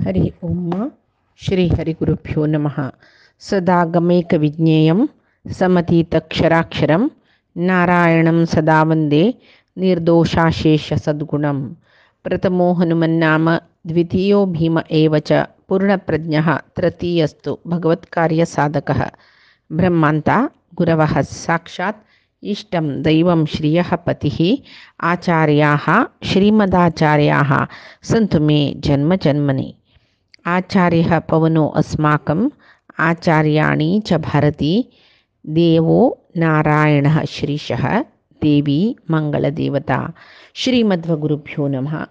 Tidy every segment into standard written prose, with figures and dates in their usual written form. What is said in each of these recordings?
हरि ओम श्री हरिगुरुभ्यो नमः। सदागमैकविज्ञेयं समतीतक्षराक्षरं नारायणं सदा वन्दे निर्दोषाशेषसद्गुणं। प्रथमो हनुमन्नाम द्वितीयो भीम एव च पूर्णप्रज्ञः तृतीयस्तु भगवत्कार्यसाधकः। ब्रह्मान्ता गुरवः साक्षात् इष्टं दैवं श्रियः पतिः आचार्याः श्रीमदाचार्याः सन्तु मे जन्मजन्मनि। आचार्यः पवनो अस्माकम् आचार्याणि च भारती देवो नारायणः श्रीशः देवी मंगलदेवता। श्रीमध्वगुरुभ्यो नमः।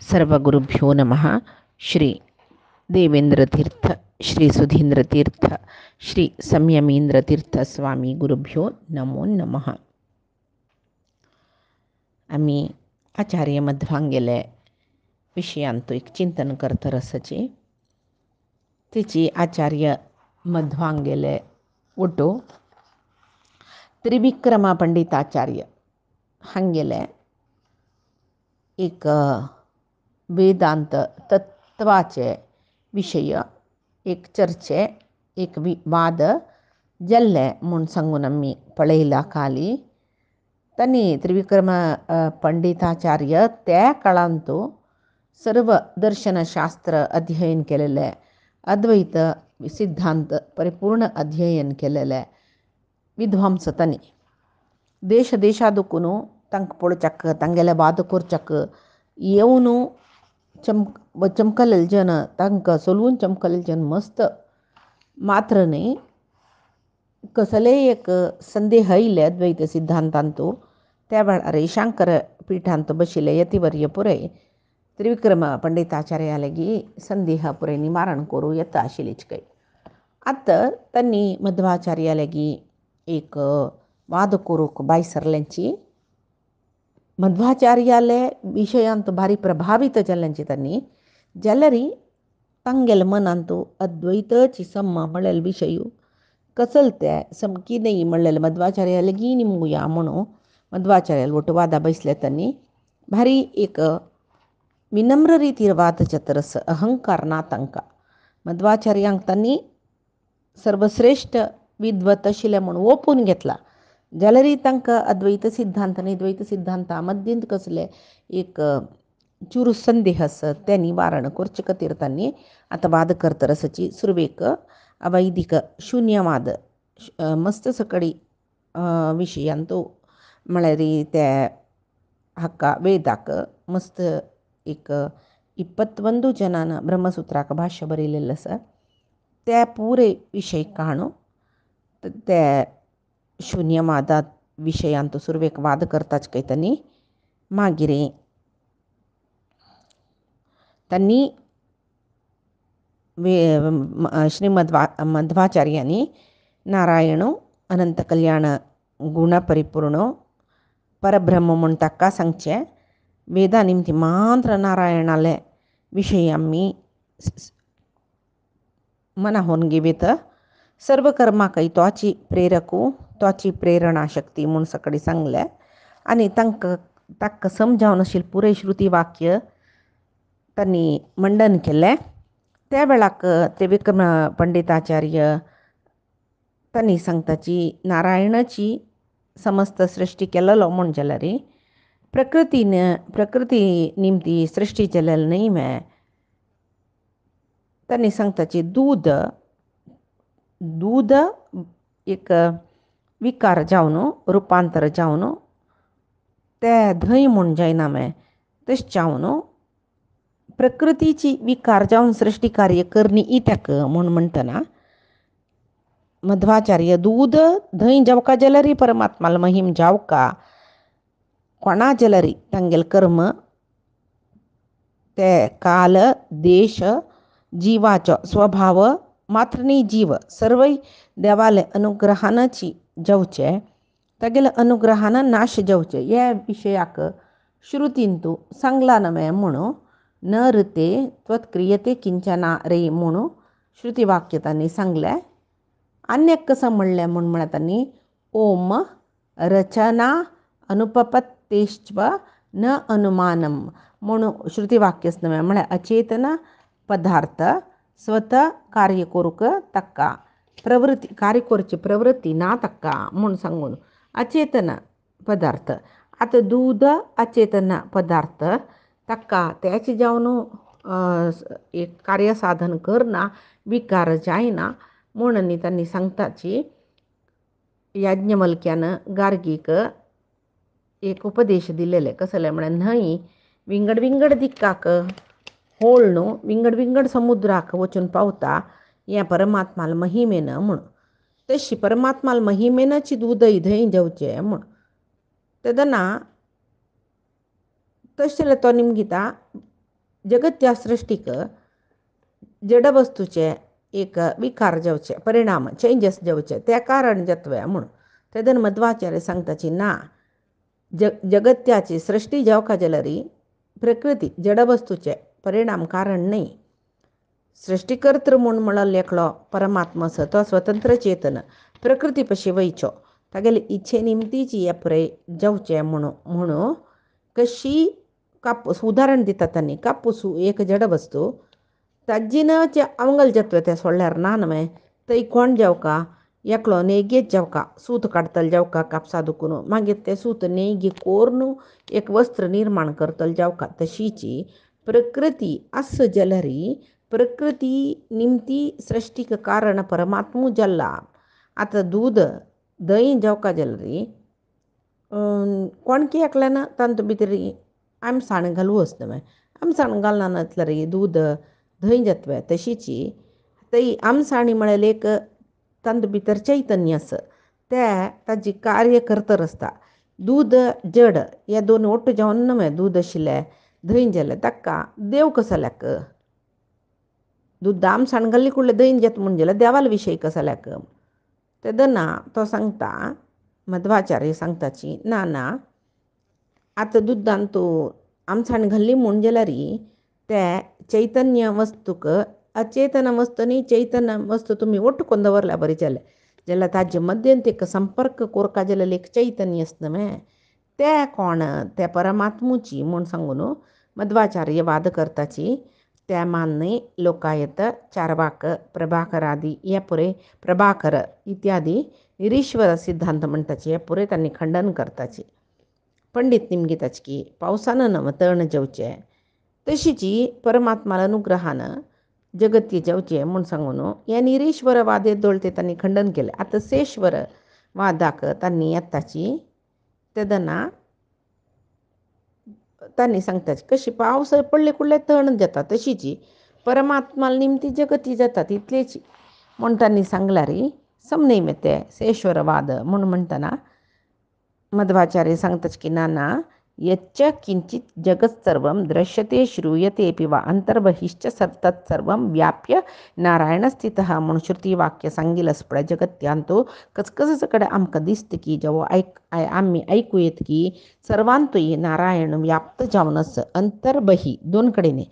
सर्वगुरुभ्यो नमः। श्री देवेंद्र तीर्थ, श्री सुधींद्र तीर्थ, श्री संयमींद्र तीर्थ स्वामी गुरुभ्यो नमो नमः। आम्ही आचार्य मध्वांगेले विषयांतो एक चिंतन करता रसाचे तिची आचार्य मध्वांगेले ಒಟ್ಟು त्रिविक्रम पंडिताचार्य हांगेले एक वेदांत तत्वाचे विषय एक चर्चे एक वाद जल्ले म्हूण सांगून आमी पळयला काली। तांणी त्रिविक्रम पंडिताचार्य त्या काळांत सर्व दर्शनशास्त्र अध्ययन केलेले, अद्वैत सिद्धांत परिपूर्ण अध्ययन केलेले विद्वांस तांणी। देश देशादकून तांकां पळोवच्याक तांगेले वाद करच्याक येवन चमकलेले जन तांकां सोलवून चमकलेले जन मस्त। मात्र न्ही कसलेय एक संदेह आयिल्ले अद्वैत सिद्धांतांत त्या वेळार शांकर पिठांत बशिल्ले यतिवर्य पुरय त्रिविक्रम पंडिताचार्या लेगी संदेह पुरय निवारण करूं येता आशिल्लीच काय। आतां तांणी मध्वाचार्या लेगी एक वाद करूंक भायर सरल्यांची, मध्वाचार्याले विशयांत भारी प्रभावित जाल्ल्यांची तांणी जाल्यार तांगेले मनांत अद्वैतची सम्मा म्हणलेले विशय कसलते समकी नाही म्हणलेले मध्वाचार्या लेगी निमुया म्हणून मध्वाचार्याल ಒಟ್ಟು वादा बसले तांणी। भारी एक विनम्र रीतीर वाद चतरस अहंकार ना तांकां मध्वाचार्यांक तांणी सर्वश्रेष्ठ विद्वत आशिल्ले म्हणून ओपून घेतला। जाल्यार तांकां अद्वैत सिद्धांत आनी द्वैत सिद्धांता मद्दींत कसले एक चूर संदेह आसत ते निवारण करचे खातीर तांणी आतां वाद करतरसाची सुरवेक अवैदिक शून्यवाद मस्त सकडी विशयांत म्हळ्यार ते हाका वेदाक मस्त एक 21 जनान ब्रह्मसूत्राक भाष्य बरयलेलें आसा। त्या पुरे विशय काणू ते शून्यवादा विशयांत सुरवेक वाद करताच काय तांणी मागीर तांणी मध्वाचार्यांनी नारायण अनंत कल्याण गुणपरिपूर्ण परब्रह्म म्हूण ताका सांगचें। वेदा निमती मात्र नारायणाले विशय आमी मनाहून घेवेत। सर्व कर्माकय तोची प्रेरकू तोची प्रेरणा शक्ती म्हूण सकडी सांगले आनी ताका समजावन आशिल्लें पुरे श्रुती वाक्य तांणी मंडन केलें। त्या वेळाक त्रिविक्रम पंडिताचार्य तांणी सांगताची नारायणाची समस्त सृष्टी केलेलो म्हूण जाल्यार प्रकृती निमती सृष्टी केलेली न्ही मे तांणी सांगताची दूद एक विकार जावन रुपांतर जावन ते धंय म्हूण जायना मे तशें जावन प्रकृतीची विकार जावन सृष्टी कार्य करणी इत्याक म्हूण म्हणटना मध्वाचार्य दूद धंय जावका जाल्यार परमात्माल महिम जावका कोणा जाल्यार तांगेल कर्म ते काल देश जीवाचो स्वभाव मात्र न्ही जीव सर्वय देवाले अनुग्रहानची जावचे तागेले अनुग्रहान नाश जावचे ह्या विशयाक श्रुतींतू सांगला नवे म्हणून न ऋते त्वत्क्रियते किंचना रे म्हणून श्रुती वाक्य तांणी सांगले। अन्यक कसं म्हणलें म्हण तांणी ओम रचना अनुपपत्तेश्व न अनुमानम म्हणून श्रुती वाक्यच नवे म्हळ्यार अचेतन पदार्थ स्वतः कार्य करूक तक्का प्रवृत्ती कार्य करची प्रवृत्ती ना तक्का म्हूण सांगून अचेतन पदार्थ. आता दूध अचेतन पदार्थ तक्का त्याची जावन एक कार्यसाधन करना विकार जायना म्हणून त्यांनी सांगताची याज्ञवल्क्यानं गार्गीक एक उपदेश दिलेले कसले म्हणे न्हंय विंगड विंगड दिक्काक होळणू विंगड विंगड समुद्राक वचून पावता या परमात्माला महिमेनं म्हण. तशी परमात्माला महिमेनची दूध धंय जेवचे म्हण. तेदना तशें तो निमगिता जगत्या सृष्टीक जडवस्तूचे एक विकार जेवचे परिणाम चेंजेस जेवचे त्या कारण जत्वे म्हण. तेदन मध्वाचार्य सांगताची ना जगत्याची सृष्टी जेवका जलरी प्रकृती जडवस्तूचे परिणाम कारण नाही. सृष्टीकर्तृ म्हूण म्हणून एकलो परमात्मा आसा तो स्वतंत्र चेतन प्रकृती पशी वयचो तागेले इच्छे निमतीची येपरे जेवचे म्हणून कशी कापूस उदाहरण दिता त्यांनी कापूस एक जडवस्तू ताजीनचे अवंगल जत्वे ते सोडल्यार ना न्हय थंय कोण जेवका एकलो नेगेत जेवका सूत काडतल जेवका कापसा दुखून मागीर ते सूत नेगी कोरून एक वस्त्र निर्माण करतल जेवका. तशीची प्रकृती अस जलरी प्रकृती निमती सृष्टीक कारण परमात्मू जल्ला. आता दूध दही जेवका जलरी कोणकी एकल्यानं तांतू भितरी आमसाण घालू न्हय आमसाण घालनातलरी दूध धंय जत्वे. तशीची तई आमसाणी म्हळ्यार एक तांतू भितर चैतन्य आसा ते ताजी कार्य करतर आसता. दूध जड हे दोन ओट्ट जेवण न्हय दूध आशिल्लें धंय जालें ताका देव कसो लायक. दूध आमसाण घाल्ली कुडलें धंय जेत म्हूण जाल्यार देवाला विशय कसो लायक. तेदना तो सांगता मध्वाचार्य सांगताची ना ना आतां दुदान तूं आमसाण घाल्ली म्हूण जाल्यार ते चैतन्य वस्तूक अचेतन वस्तूनी चैतन्य वस्तू तुमी ಒಟ್ಟು ಕೊಂಡು दवरल्या बरी जालें जाल्यार ताजे मध्यंत एक संपर्क कोरका जाल्यार एक चैतन्य आसता न्हय ते कोण ते परमात्मूची म्हूण सांगून मध्वाचार्य वाद करताची त्या मान्य लोकायत चार्वाक प्रभाकर आदी हे पुरे प्रभाकर इत्यादी निरीश्वर सिद्धांत म्हणटाची हे पुरे त्यांनी खंडन करताची. पंडित निमगिताची की पावसानं नव तण जेवचे तशीची परमात्माला अनुग्रहानं जगत्य जेवचे म्हूण सांगून हे निरीश्वर वादे दोळते त्यांनी खंडन केले. आता सेश्वर वादाक त्यांनी येताची तेदना त्यांनी सांगताची कशी पावस पडले कुडले तण जाता तशीची परमात्माला निमती जगती जातात इतलेची म्हूण त्यांनी सांगल्यार समने मेते सेश्वरवाद म्हूण म्हणटना मध्वाचार्य सांगताच की नाना यच्च किंचित जगत सर्वं दृश्यते श्रूयतेपि वा अंतर्बहिश्च तत्सर्वं व्याप्य नारायण स्थितः म्हणून श्रुती वाक्य सांगिलस पळय जगत्यांतू कचकच कಡೆ आमकां दिसता की जेवो आम्ही ऐकू येत की सर्वांतूय नारायण व्याप्त जावन आसा अंतर्बही दोन कडेन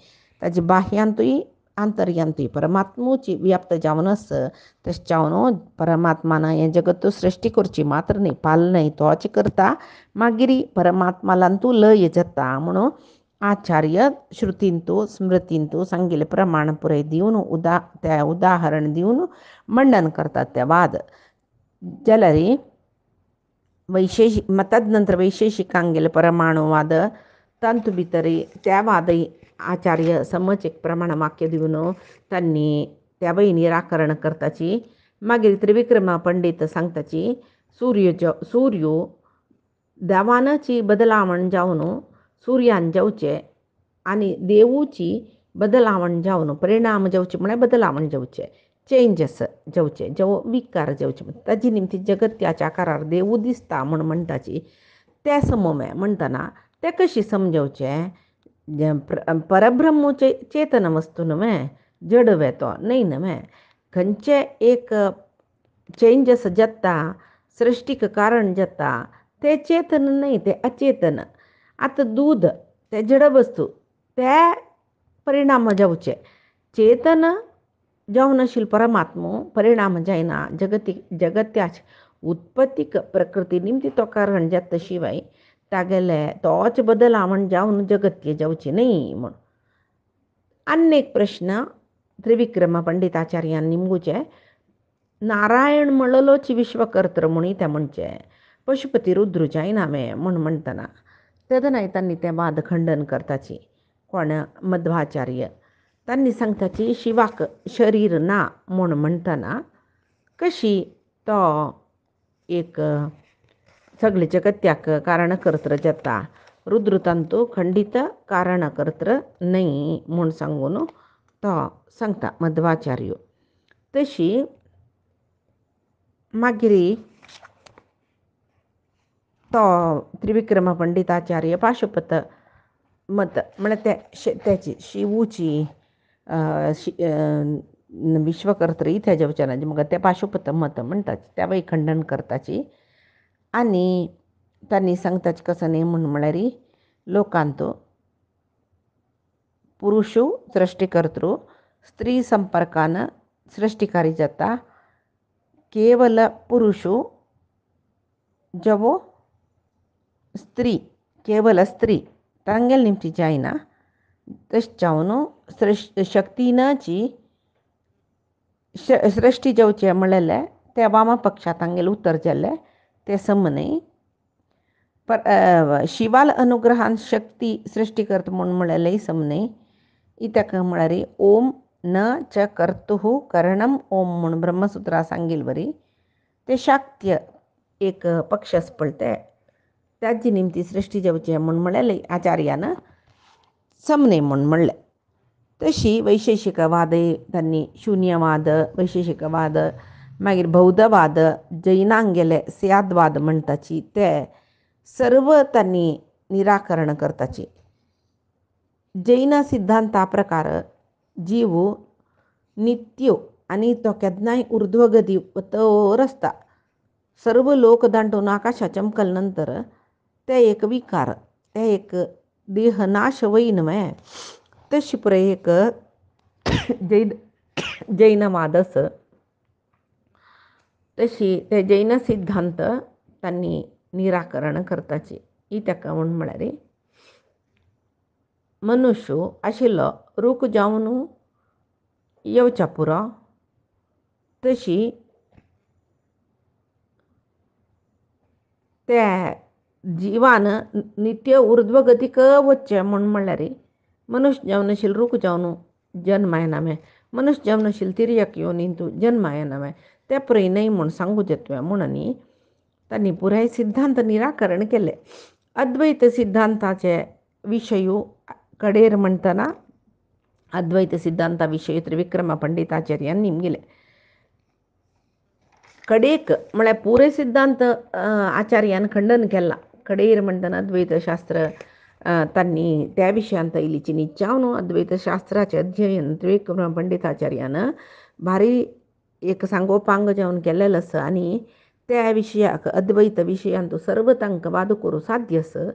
ताजे बाह्यांतूय आंतर्यांतूय परमात्मूची व्याप्त जावन आसा तशें जावन परमात्मानं हें जगत सृश्टी करची मात्र न्ही पालनय तोच करता मागीर परमात्मालांतू लय जाता म्हणून आचार्य श्रुतींतू स्मृतींतू सांगिल्ले प्रमाण पुरय दिवन त्या उदाहरण दिवन मंडन करतात ते वाद जाल्यार वैशेषिक तदनंतर वैशेषिकांक गेले परमाणुवाद तांतू भितर त्या वाद आचार्य समज एक प्रमाण वाक्य दिवन त्यांनी त्यावय निराकरण करताची. मागीर त्रिविक्रमा पंडित सांगताची सूर्यो देवानाची बदलावण जावन सूर्यान जेवचे आनी देवूची बदलावण जावन परिणाम जेवचे म्हळ्यार बदलावण जेवचे चेंजस जेवचे जेव विकार जेवचे ताजी निमती जगत्याच्या आकारार देवू दिसता म्हूण म्हणटाची. ते समोमे म्हणटना ते कशी समजवचे परब्रह्मचे चेतन वस्तू न्हय जड वेतो न्हय न्हय खंयचे एक चेंजस जाता सृष्टीक कारण जाता ते चेतन न्हय ते अचेतन. आतां दूध ते जड वस्तू ते परिणाम जावचे चेतन जावन आशिल्ल परमात्मो परिणाम जायना जगत्याच उत्पत्तीक प्रकृती निमती तो कारण जाता शिवाय तागेले तोच बदलावण जावन जगत्य जावची न्हय म्हूण. अनेक प्रश्न त्रिविक्रम पंडिताचार्यान निमगुचे नारायण म्हणलोच विश्वकर्त्र मुनी त्या म्हणचे पशुपती रुद्रुजाय नामे म्हणटना तदनाय तांणी तें वाद खंडन करताची कोण मध्वाचार्य तांणी सांगताची शिवाक शरीर ना म्हणटना कशी तो एक सगळे जगत्याक कारणकर्त्र जाता रुद्र तांतू खंडित कारणकर्त्र नाही म्हूण सांगून तो सांगता मध्वाचार्य. तशी मागिरी तो त्रिविक्रम पंडिताचार्य पाशुपत मत म्हणजे त्याची शिवूची विश्वकर्त्री इथे जेवच्यानाची मग ते पाशुपत मत म्हणटात त्या वेळी खंडन करताची आणि त्यांनी सांगताच कसं नाही म्हणून म्हळ्यार लोकांतो पुरुषू सृष्टिकर्तृ स्त्री संपर्कान सृष्टिकारी जाता केवल पुरुषू जवो स्त्री केवल स्त्री तांगेल निमची जायना तश जावन शक्तीनाची सृष्टी जेवचे म्हणलेले ते वामा पक्षा तांगेल उत्तर जाल्ले ते समने पर शिवाल अनुग्रहान शक्ती सृष्टी करता म्हणून म्हणलेले समने इतक म्हळ्यार ओम न च कर्तुः करणम ओम म्हणून ब्रह्मसूत्रा सांगील बरी ते शाक्य एक पक्षस पळते त्याची निमती सृष्टी जेवचे म्हणून म्हणलेले आचार्यानं समने म्हणून म्हणले. तशी वैशेषिकवाद त्यांनी शून्यवाद वैशेषिकवाद मागीर बौद्धवाद जैनांगेले स्यादवाद म्हणटाची ते सर्व त्यांनी निराकरण करताची. जैन सिद्धांता प्रकार जीव नित्य आणि तो केदनाय ऊर्ध्वगती वतर आसता. सर्व लोक दांटून आकाशा चमकल नंतर ते एक विकार ते एक देहनाश वयन न्हय तशी पुरे एक जैनवादस तशी ते जैन सिद्धांत त्यांनी निराकरण करताची. ही ताका म्हळ्यार मनुष्य आशिल्लो रूख जावन येवच्या पुरो तशी त्या जिवान नित्य ऊर्ध्वगतीक वचचें म्हणून म्हणल्यार मनुष्य जावन आशिल्लो रूख जावन जन्म येना मे मनुष्य जावन आशिल्लो तिर्यक योनींतू जन्म येना मे ते पुरय न्हय म्हूण सांगू येतवे म्हणून तांणी पुराय सिद्धांत निराकरण केले. अद्वैत सिद्धांताचे विशयू कडेर म्हणटना अद्वैत सिद्धांता विशयी त्रिविक्रम पंडिताचार्यान निमगेले कडेक म्हळ्यार पुरे सिद्धांत आचार्यान खंडन केला. कडेर म्हणटना अद्वैत शास्त्र तांणी त्या विशयांत इल्लीची निचावन अद्वैत शास्त्राचे अध्ययन त्रिविक्रम पंडिताचार्यान भारी एक सांगोपांग जावन केल्लेलो आसा आनी त्या विशयाक अद्वैत विशयांत सर्व तांकां वाद करूं साध्य आसा.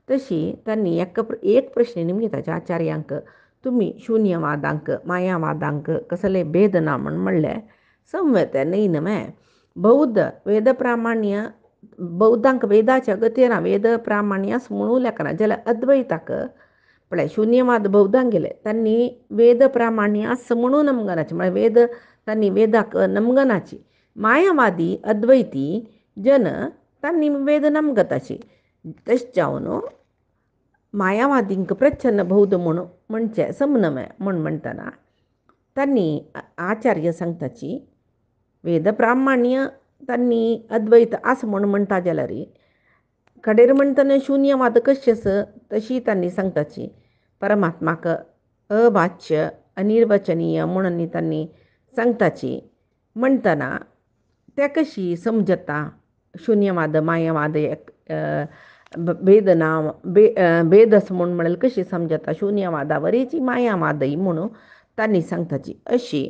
तशी तांणी एक प्रश्न निमगेताचे आचार्यांक तुमी शून्यवादांक मायावादांक कसले भेद ना म्हूण म्हणले संवते न्हय न्हय बौद्ध वेद प्रामाण्य बौद्धांक वेदाच्या गतीना वेद प्रामाण्यास म्हणू लेखना जाल्यार अद्वैताक पळय शून्यवाद बौद्धांक गेले तांणी वेद प्रामाण्यास म्हणू नमगनाची म्हळ्यार वेद तांणी वेदाक नमगनाची. मायावादी अद्वैती जन तांणी वेद नमगताची. तशें जावन मायावादींक प्रच्छन्न बौद्ध म्हणून म्हणचे समनमे म्हणटना तांणी आचार्य सांगताची वेद प्रामाण्य तांणी अद्वैत आस म्हणटा जाल्यार कडेर म्हणटना शून्यवाद कशें आसा तशी तांणी सांगताची परमात्माक अवाच्य अनिर्वचनीय म्हणून तांणी सांगताची म्हणटना ते कशी समजता शून्यवाद मायावाद एक भेद ना भेद आसा म्हणून म्हळ्यार कशी समजता शून्यवादावरीची मायावादय म्हणून तांणी सांगताची. अशी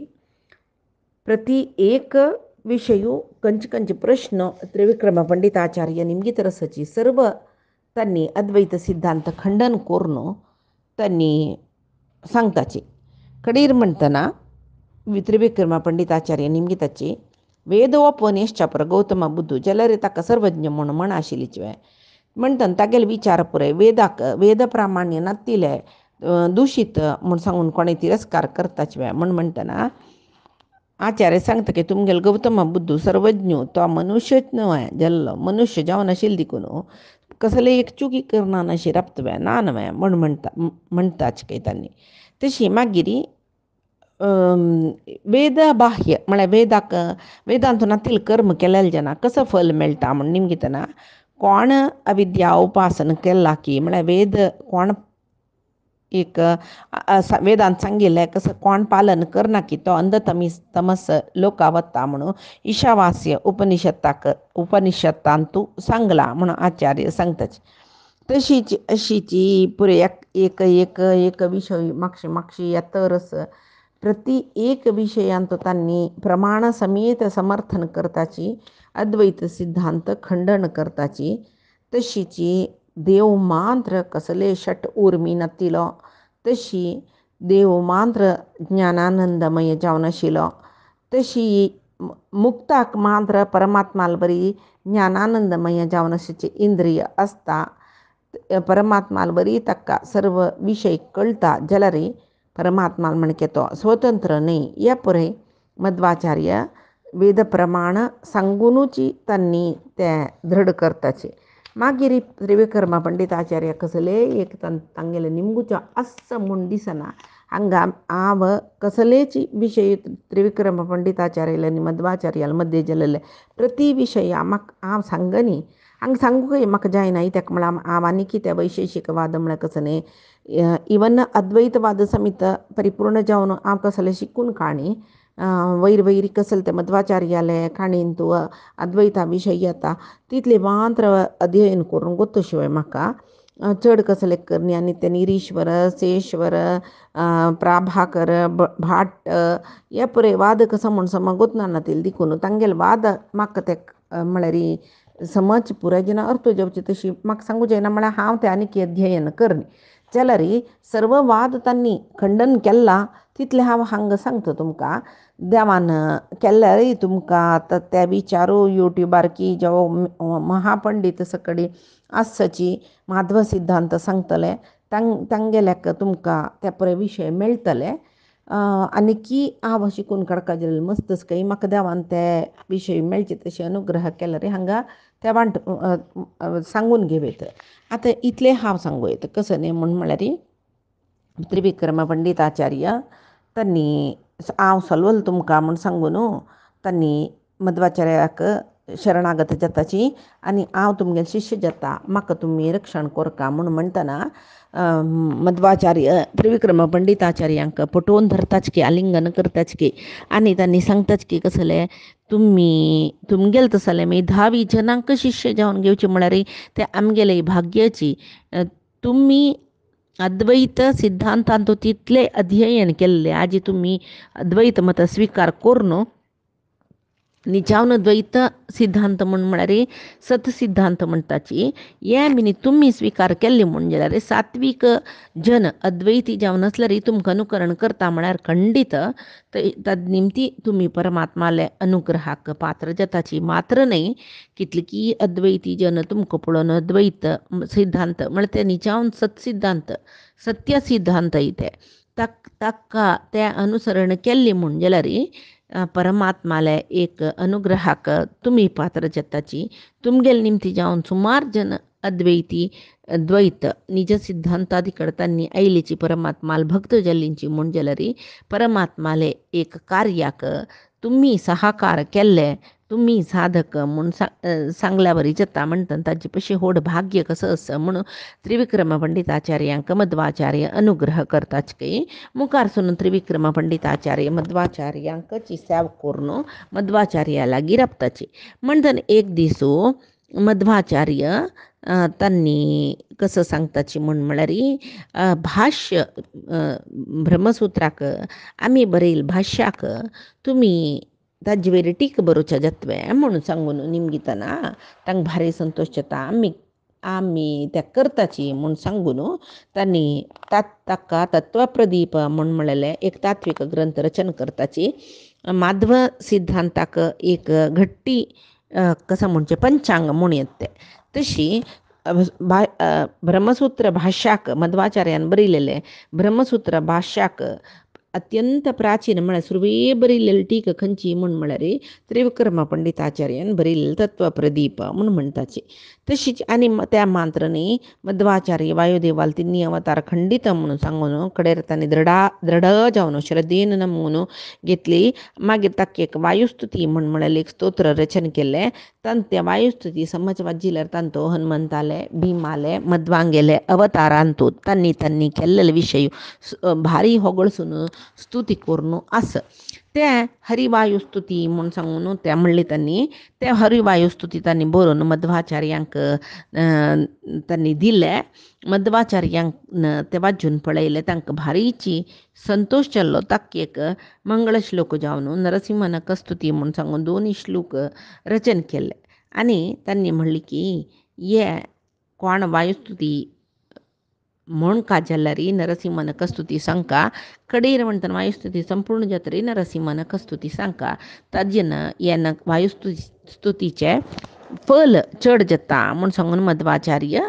प्रति एक विशयू कंच प्रश्न त्रिविक्रम पंडिताचार्य निमगीत रसाची सर्व तांणी अद्वैत सिद्धांत खंडन करून तांणी सांगताची. कडेर म्हणटना त्रिविक्रम पंडिताचार्य निमगीताची वेदोपनिश्चापर गौतम बुद्धू जाल्यार ताका सर्वज्ञ म्हणून म्हण आशिल्लीच म्हणटना तागेले विचार पुराय वेदाक वेद प्रामाण्य नातिले दूषित म्हूण सांगून कोणें तिरस्कार करताच वेळ म्हणटना आचार्य सांगता की तुमगेल गौतम बुद्धू सर्वज्ञ तो मनुष्यच न्हय जल्लो मनुष्य जावन आशिल्लो देखून कसले एक चुकी करना अशी राबतवे ना न्हय म्हणटाच काही तांणी तशी मागिरी वेद बाह्य म्हळ्यार वेदांतून नातील कर्म केलेले जेन्ना कसं फल मेळटा म्हण निमगितना कोण अविद्या उपासन केला की म्हळ्यार वेद कोण एक वेदांत सांगिल्लें कसं कोण पालन करना की तो तमस लोका वता म्हणून ईशावास्य उपनिषत्तांतू सांगला म्हणून आचार्य सांगताच तशीच अशीची पुरे एक एक एक विषय मागशी येतरच प्रति एक विषयांत तांणी प्रमाण समेत समर्थन करताची अद्वैत सिद्धांत खंडन करताची तशीची देव मात्र कसले षट उर्मी नातिलो तशी देव मात्र ज्ञानानंदमय जावन आशिल्लो तशी मुक्ताक मात्र परमात्माल बरी ज्ञानानंदमय जावन आशिल्ली इंद्रिय आसता परमात्माल बरी ताका सर्व विषय कळटा जाल्यार परमात्माल म्हणके तो स्वतंत्र न्ही या पुरे मध्वाचार्य वेद प्रमाण सांगुनूची तांणी ते दृढ करताचे मागीर त्रिविक्रम पंडिताचार्य कसले एक तांगेले निमगुचो आस म्हूण दिसना हांगा हांव कसलेच विशय त्रिविक्रम पंडिताचार्य आनी मध्वाचार्याल मध्य जाल्ले प्रति विशय हांव सांगनी हांगा सांगूंक म्हाका जायना तेका म्हळ्यार हांव आनी कितें वैशेशीकवाद म्हळ्यार कसो न्ही इवन अद्वैतवाद समेत परिपूर्ण जावन हांव कसले शिकून काणी वैर कसले ते मध्वाचार्याले काणीन तूं अद्वैता विशय येता तितले मात्र अध्ययन करून गोत्तो शिवाय म्हाका चड कसले करनी आनी ते निरीश्वर सेश्वर प्राभाकर भाट हे पुरे वाद कसो म्हूण समज गोतना तेल देखून तांगेले वाद म्हाका ते म्हळ्यार समज पुराय अर्थ जेवचे तशी म्हाका सांगूं जायना म्हळ्यार हांव ते आनी अध्ययन करनी जाल्यार सर्व वाद तांणी खंडन केला तितले हांव हांगा सांगता तुमकां देवान केल्यारय तुमकां ते विचारू युट्यूबार की जो महापंडीत सकडी आसची माधव सिद्धांत सांगतले तांगेल्याक तुमकां ते पळय विशय मेळटले आनी की हांव शिकून काडका जाल्यार मस्तच काही म्हाका देवान ते विशय मेळचे तशे अनुग्रह केल्यार हांगा ते वांट सांगून घेवयत आतां इतलें हांव सांगूं येता कसो न्ही म्हळ्यार त्रिविक्रम पंडिताचार्य तांणी हांव सलवल तुमकां म्हूण सांगून तांणी मध्वाचार्याक शरणागत जाताची आनी हांव तुमगेले शिश्य जाता म्हाका तुमी रक्षण कोरका म्हूण म्हणटना मध्वाचार्य त्रिविक्रम पंडिताचार्यांक पटोवन धरताच की आलिंगन करताच की आनी तांणी सांगताच की कसले तुमगेले तसले मेधावी जनांक शिश्य जावन घेवचे म्हळ्यार ते आमगेले भाग्याची तुमी अद्वैत सिद्धांतांत तितले अध्ययन केल्ले आजी तुमी अद्वैत मत स्वीकार करून निजावन द्वैत सिद्धांत म्हळ्यार सत सिद्धांत म्हणटाची हे मिनी तुमी स्वीकार केल्ले म्हूण जाल्यार सात्वीक जन अद्वैती जावन आसल्यार तुमकां अनुकरण करता म्हळ्यार खंडीत तद्निमती तुमी परमात्माले अनुग्रहाक पात्र जाताची मात्र न्ही कितलीकी अद्वैती जन तुमकां पळोवन अद्वैत सिद्धांत म्हळ्यार ते निजावन सत सिद्धांत सत्य सिद्धांत ते ताका ते अनुसरण केल्ले म्हूण जाल्यार परमात्माले एक अनुग्रहाक तुमी पात्र जाताची तुमगेले निमती जावन सुमार जन अद्वैती द्वैत निज सिद्धांतादी कडतांनी आयलीची परमात्माल भक्त जाल्लींची म्हूण जाल्यार परमात्माले एक कार्याक तुमी सहकार केल्ले तुमी साधक म्हूण सांगल्या बरी जाता म्हणटा ताचे पशी होड भाग्य कसं आसा म्हणून त्रिविक्रम पंडिताचार्यांक मध्वाचार्य अनुग्रह करताच की मुखारसून त्रिविक्रम पंडिताचार्य मध्वाचार्यांकची सेवा करून मध्वाचार्या लागीं राबताची म्हणटन एक दिसू मध्वाचार्य तांणी कसं सांगताची म्हळ्यार भाष्य ब्रह्मसूत्राक आमी बरयल भाष्याक तुमी ताजे वयर टीक बरोवचे जातवे म्हणून सांगून निमगितना तांकां भारी संतोश जाता आमी त्या करताची म्हूण सांगून तांणी ताका तत्वप्रदीप म्हूण म्हणलेले एक तात्विक ग्रंथ रचन करताची माधव सिद्धांताक एक घट्टी कसं म्हणचे पंचांग म्हूण येत ते तशी ब्रह्मसूत्र भाष्याक मध्वाचार्यान बरिलेले ब्रह्मसूत्र भाष्याक अत्यंत प्राचीन म्हळ्यार सुरवे बरिल्लेली टीक खंयची म्हूण म्हळ्यार त्रिविक्रम पंडिताचार्यान बरिल्लें तत्वप्रदीप म्हूण म्हणटाची. तशीच आनी त्या मात्र न्ही मध्वाचार्य वायुदेवाल तिन्नी अवतार खंडित म्हणून सांगून कडेर तांणी दृढ जावन श्रद्धेन नमून घेतली. मागीर ताका एक वायुस्तुती म्हूण म्हळ्यार एक स्तोत्र रचन केलें. तांत त्या वायुस्तुती समज वाजिल्यार तांतो हनुमंताले भिमाले मध्वांगेले अवतारांतू तांणी केल्लेले विशय भारी होगळसून स्तुती करून आस. ते हरिवायुस्तुती म्हूण सांगून त्या म्हणली तांणी ते हरिवायुस्तुती तांणी बरोवन मध्वाचार्यांक तांणी दिले. मध्वाचार्यांक ते वाजून पळयले तांकां भारीची संतोष जाल्लो. ताका एक मंगळ श्लोक जावन नरसिंहन कस्तुती म्हूण सांगून 2 श्लोक रचन केले. आनी तांणी म्हणली की हे कोण वायुस्तुती म्हूण काजल्यार नरसिंहन कस्तुती सांका कडेर म्हणटना वायुस्तुती संपूर्ण जातरी नरसिंहन कस्तुती सांका ताजेन हे वायुस्तुतीचे फल चड जाता म्हूण सांगून मध्वाचार्य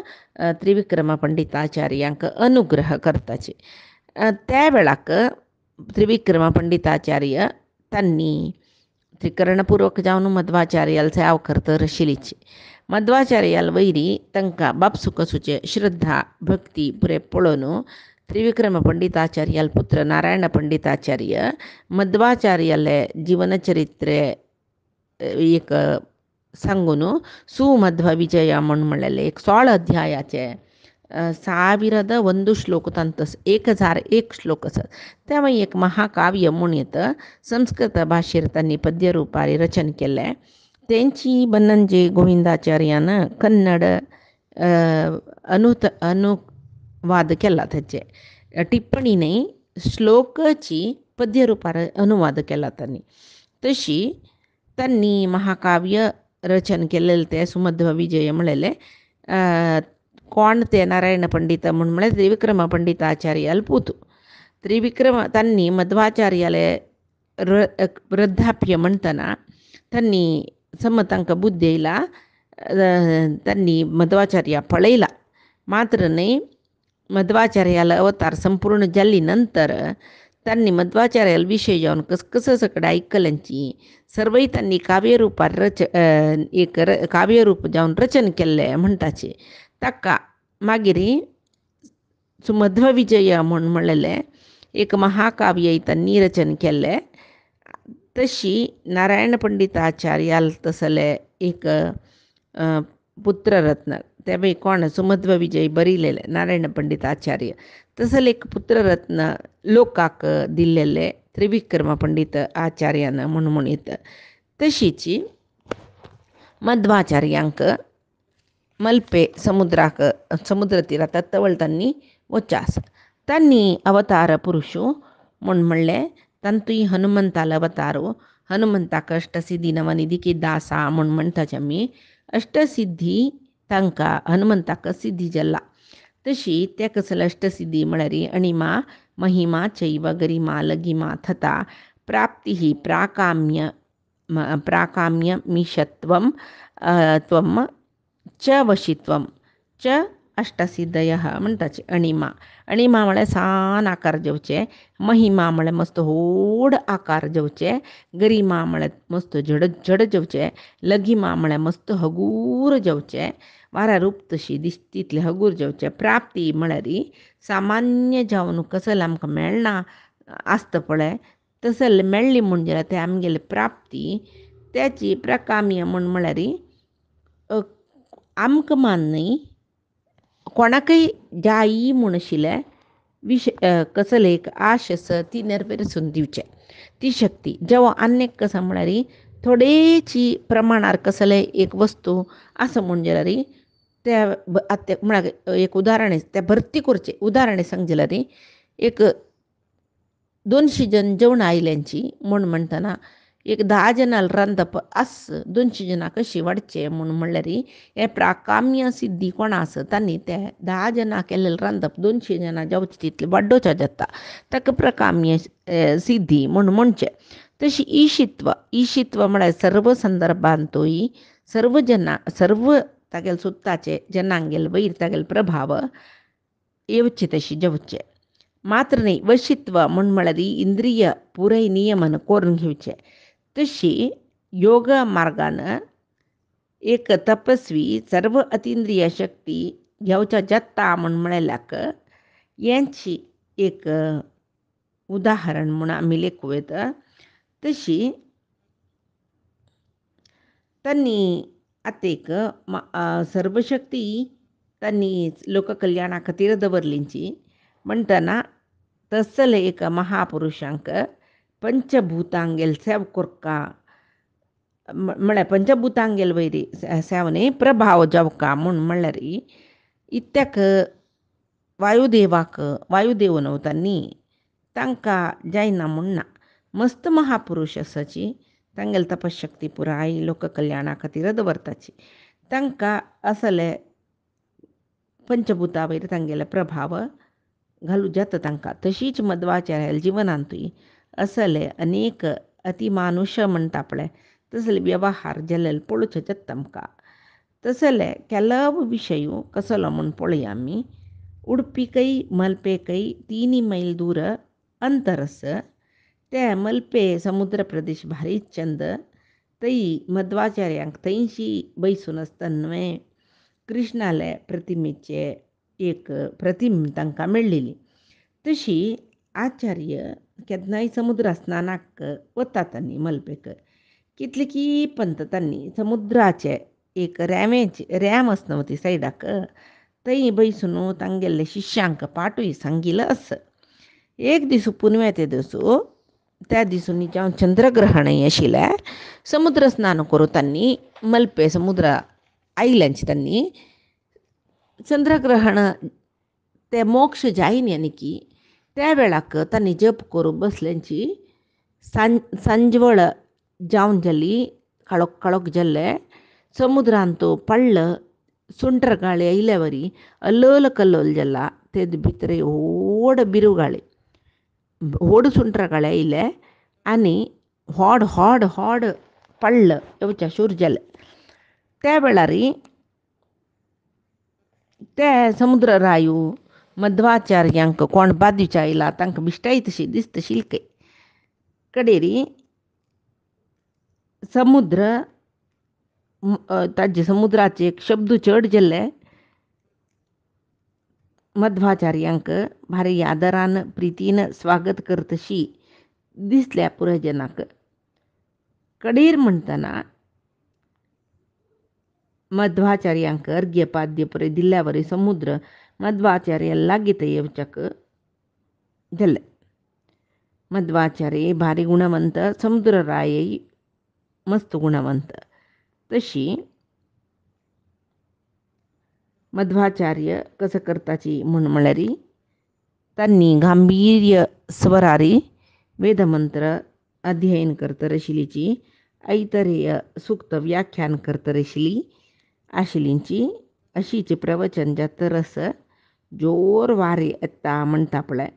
त्रिविक्रम पंडिताचार्यांक अनुग्रह करताचे. त्या वेळाक त्रिविक्रम पंडिताचार्य तांणी त्रिकरणपूर्वक जावन मध्वाचार्याल सेवा करतर आशिल्लीची. मध्वाचार्याल वयरी तांकां बाप सुखसूचे श्रद्धा भक्ती पुरे पळोवन त्रिविक्रम पंडिताचार्याल पुत्र नारायण पंडिताचार्य मध्वाचार्याले जीवनचरित्रे एक सांगून सुमध्व विजय म्हूण म्हणलेले एक 16 अध्यायाचे 1001 श्लोक तांत 1001 श्लोक आसात. तेव्हा एक महाकाव्य म्हूण येता. संस्कृत भाशेर तांणी पद्य रुपारी रचन केलें. तेंची बन्नंजे गोविंदाचार्यान कन्नड अनुवाद केला. ताचे टिप्पणी न्ही श्लोकाची पद्य रुपार अनुवाद केला तांणी. तशी तांणी महाकाव्य रचन केलेले ते सुमध्व विजय म्हणलेले. कोण ते नारायण पंडित म्हूण म्हळ्यार त्रिविक्रम पंडिताचार्याल पूत. त्रिविक्रम तांणी मध्वाचार्याले वृद्धाप्य म्हणटना तांणी तांकां बुद्धी येयला. तांणी मध्वाचार्या पळयला. मात्र न्ही मध्वाचार्याला अवतार संपूर्ण जाल्ली नंतर तांणी मध्वाचार्याल विशय जावन कसं सकड आयकल्यांची सर्वय तांणी काव्यरुपार एक काव्यरूप जावन रचन केल्लें म्हणटाचे. ताका मागीर सुमध्व विजय म्हूण म्हणलेलें एक महाकाव्य तांणी रचन केल्लें. तशी नारायण पंडिताचार्याल तसले एक पुत्ररत्न ते कोण सुमध्व विजय बरिलेले नारायण पंडिताचार्य तसले एक पुत्ररत्न लोकाक दिल्लेले त्रिविक्रम पंडित आचार्यान म्हूण म्हणीत. तशीच मध्वाचार्यांक मल्पे समुद्र तीरात तवळ तांणी वचास. तांणी अवतार पुरुष म्हूण म्हणलें. तांतूय हनुमंताल अवतारू. हनुमंताक अष्टसिद्धी नवनिधी दासा म्हूण म्हणटाचे आमी. अष्टसिद्धी तांकां हनुमंताक सिद्धी जाल्ला. तशी ते कसले अष्टसिद्धी म्हळ्यार अणिमा महिमा चैव गरिमा लगिमा थता प्राप्ती प्राकाम्य मिषत्वम त्वम च वशित्वम च अष्टसिद्धय म्हणटाचे. अणिमा म्हळ्यार सान आकार जेवचे. महिमा म्हळ्यार मस्त व्हड आकार जेवचे. गरिमा म्हळ्यार मस्त जड जेवचे. लगिमा म्हळ्यार मस्त हगूर जेवचे. वारा रूप तशी दिसती तितले हगूर जेवचे. प्राप्ती म्हळ्यार सामान्य जावन कसले आमकां मेळना आसता पळय तसले मेळ्ळी म्हूण जाल्यार ते आमगेले प्राप्ती. त्याची प्रकाम्य म्हूण म्हळ्यार आमकां न्ही कोणाकय जायी म्हूण आशिल्ले कसले एक आश आसा ती नेरवेरसून दिवचे ती शक्ती. जेवा आनेक कसं म्हळ्यार थोडेची प्रमाणार कसले एक वस्तू आसा म्हूण जाल्यार ते म्हळ्यार एक उदाहरण ते भरती करचे. उदाहरण सांग जाल्यार एक 200 जन जेवणां आयल्यांची म्हूण म्हणटना एक 10 जनांक रांदप आस 200 जनां कशी वाडचे म्हूण म्हणल्यार हे प्राकाम्य सिद्धी कोणा आसा तांणी ते 10 जनां केल्लें रांदप 200 जनां जेवचे तितले वाडोवचे जाता. ताका प्रकाम्य सिद्धी म्हूण म्हणचे. तशी ईशित्व म्हळ्यार सर्व संदर्भांतूय सर्व तागेले सुत्ताचे जनांगेल वैर तागेले प्रभाव येवचे तशी जेवचे मात्र नाही वशित्व म्हणमळरी इंद्रिय पुरय नियमन करून घेवचे तशी योग मार्गानं एक तपस्वी सर्व अतिंद्रिय शक्ती घेवच्या जत्ता म्हण म्हळ्याक यांची एक उदाहरण म्हणून आम्ही लेखू येतं तशी त्यांनी आतेक सर्व शक्ती त्यांनी लोककल्याणा खातीर दवरलींची म्हणटना तसले एक महापुरुषांक पंचभूतांगेल सेव कोरका म्हळ्यार पंचभूतांगेल वैरी सेवने प्रभाव जावका म्हूण म्हणल्यार इत्याक वायुदेव नवतांनी तांकां जायना म्हणना मस्त महापुरुष आसाची तांगेल तपशक्ती पुराय लोककल्याणा खातीर दवरताची तांकां असले पंचभूता वयर तांगेले प्रभाव घालूं जाता तांकां तशीच मध्वाचार्याल जिवनांतूय असले अनेक अतिमानुष म्हणटा पळय तसले व्यवहार जाल्ले पळोवचे जाता आमकां तसले ಕೆಲವು ವಿಷಯ कसलो म्हूण पळोवया आमी उडपीकय मल्पेकय 3 मैल दूर अंतर आसा ते मल्पे समुद्र प्रदेश भारी चंद थंय मध्वाचार्यांक थंयशी बैसून आसतना कृष्णाले प्रतिमेचे एक प्रतिम तांकां मेळ्ळिली तशी आचार्य केन्नाय समुद्र स्नानाक वतात तांणी मल्पेक कितलेकी पंत तांणी समुद्राचे एक रॅम आसना ती सायडाक थंय बैसून तांगेले शिश्यांक पाठूय सांगिल्लो आसा एक दीस पुनवे ते दिसू त्या दिसूनी जावन चंद्रग्रहणय आशिल्लें समुद्र स्नान करून तांणी मल्पे समुद्र आयल्यांचे तांणी चंद्रग्रहण ते मोक्ष जायन यानिकी त्या वेळाक तांणी जप करून बसल्यांची सांजवळ जावन जाली काळोख काळोख जाल्ले समुद्रांत पडल सुंटर गाळी आयल्या वरी अल्लोल कल्लोल जाला ते भितर व्हड बिरुगाळी व्हड सुंटर गाळी आयले आनी व्हड व्हड व्हड पडल येवच्या शूर जाले त्या वेळार ते समुद्र रायू मध्वाचार्यांक कोण बादीच्या आयला तांकां बिश्टाय तशी दिसतशील कडेरी समुद्र ताजे समुद्राचे एक शब्द चड जाल्ले मध्वाचार्यांक भारी आदरान प्रितीन स्वागत करतशी दिसल्या पुराय जनाक कडेर म्हणटना मध्वाचार्यांक अर्घ्यपाद्य पुरे दिल्ल्या वरी समुद्र मध्वाचार्य लागीं येवच्याक जाल्ले मध्वाचार्य भारी गुणवंत समुद्र राय मस्त गुणवंत तशी मध्वाचार्य कसं करताची म्हूण म्हळ्यार तांणी गांभीर्य स्वरारी वेदमंत्र अध्ययन करतर आशिल्लीची ऐतरेय सुक्त व्याख्यान करतर आशिल्लींची अशीच प्रवचन जातर जोर वारे येता म्हणटा पळय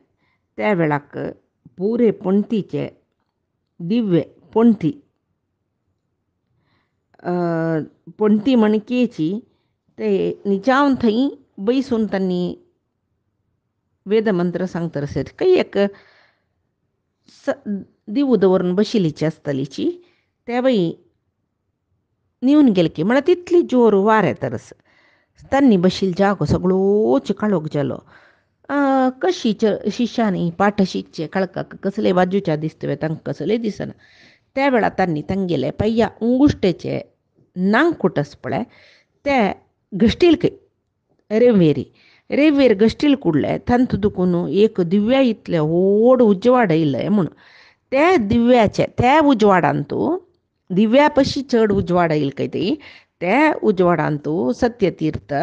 त्या वेळाक पुरे पणतीचे दिव्य पणती मणकेची ते निजावन थंय बैसून तांणी वेदमंत्र सांगतर काही एक दिवू दवरून बशिल्लीची आसतलीची त्या वेळी निवन गेले की म्हळ्यार तितली जोर वारें तरस तांणी बशिल्लो जागो सगळोच काळोख जालो कशी शिश्यांनी पाठ शिकचे काळखाक कसले वाजूच्या दिसतवे तांकां कसले दिसना त्या वेळार तांणी तांगेले पय्या उंगुश्टेचे नांग कुटस पळय ते घश्टील रेवेर घश्टील कुडले तांत दुखून एक दिव्या इतले व्हड उजवाड येयले म्हूण त्या उजवाडांत दिव्या पशी चड उजवाड येयले काय त्या उजवाडांत सत्यतीर्थ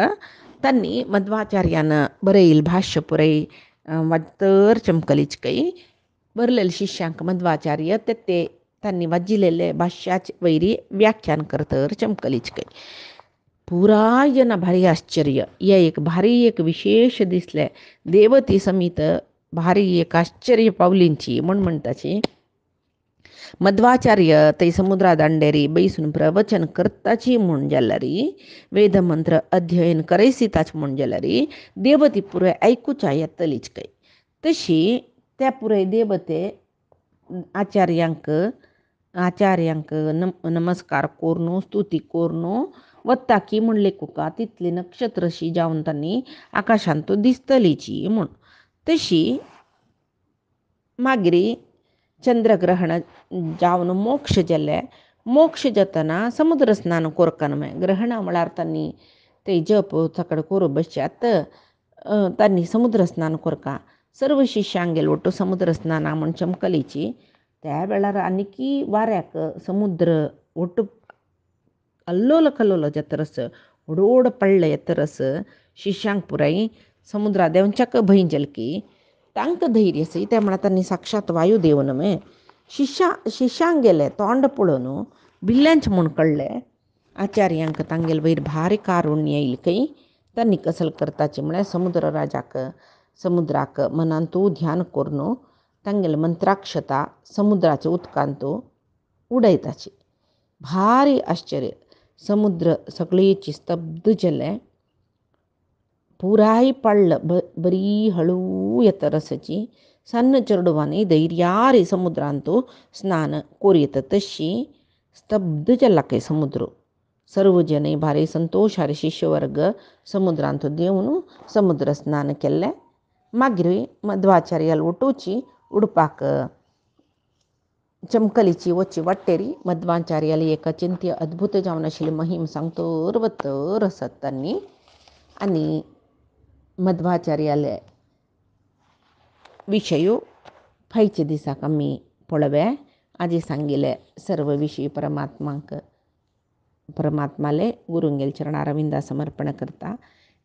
तांणी मध्वाचार्यान बरयिल्लें भाश्य पुरय वाजतर चमकलीच काही बरलेले शिश्यांक मध्वाचार्य ते तांणी वाजिल्लेले भाश्याचे वैरी व्याख्यान करतर चमकलीच काही पुराय जना भारी आश्चर्य हे एक भारी एक विशेष दिसले देवती समीत भारी एक आश्चर्य पावलींची म्हण म्हणटाची मध्वाचार्य ते समुद्रा दांडेरी बैसून प्रवचन करताची म्हूण जाल्यारी वेदमंत्र अध्ययन करयसिताच म्हूण जाल्यारी देवती पुराय ऐकूच्या येतलीच काय. तशी त्या पुराय देवते आचार्यांक नमस्कार कोरनो स्तुती कोरनो वत्ता की म्हणले कुका तिथली नक्षत्रशी जावन तांणी आकाशांत दिसतलीची म्हूण. तशी मागिरी चंद्रग्रहण जावन मोक्ष जाल्ले मोक्ष जातना समुद्र स्नान कोरकन मागीर ग्रहणा म्हळ्यार तांणी ते जप सकाळ कोरू बसच्यात तांणी समुद्र स्नान कोरका सर्व शिश्यांक गेलो ಒಟ್ಟು समुद्र स्नाना म्हण चमकलीची. त्या वेळार आनीकी वाऱ्याक समुद्र ಒಟ್ಟು अल्लोल कल्लोल जातरस ओडोड पडलं येतरस शिश्यांक पुराय समुद्रा देंवच्याक भंय जलकी तांकां धैर्य सई त्या म्हणा तांणी साक्षात वायुदेव नमे शिश्यांक गेले तोंड पळोवन बिल्ल्यांच म्हूण कळले. आचार्यांक तांगेल वयर भारी कारुण्य येयली खंय तांणी कसल करताची म्हळ्यार समुद्र राजाक समुद्राक मनांतू ध्यान करून तांगेल मंत्राक्षता समुद्राच्या उदकांत उडयताची. भारी आश्चर्य समुद्र सगळीची स्तब्ध जाले पुराय पडलं बरी हळू येतरसची सन्न चेडवांनी धैर्यारी समुद्रांत स्नान कोरयत तशी स्तब्ध जाल्ला काय समुद्र. सर्व जने भारी संतोषारी शिष्यवर्ग समुद्रांत देवन समुद्र स्नान केल्लें. मागीर मध्वाचार्याल उठोवची उडपाक चमकलीची वची वाटेरी मध्वाचार्याल एक अचिंत्य अद्भुत जावन आशिल्ली महिम सांगतर वतर आसत तांणी आनी मध्वाचार्याले विशयो फायचे दिसाक आमी पळोवे. आजी सांगिल्ले सर्व विशय परमात्माले गुरुंगेल चरणारविंदा समर्पण करता.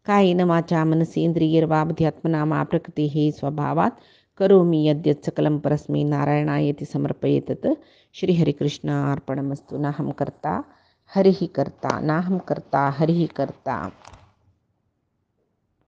कायेन वाचा मनसेंद्रियैर्वा बुद्ध्यात्मना मा प्रकृतिः स्वभावात् करोमि यद्यत् सकलं परस्मै नारायणायेति समर्पयेतत्. श्रीहरिकृष्णार्पणमस्तु. नाहं कर्ता हरिः कर्ता नाहं कर्ता हरिः कर्ता.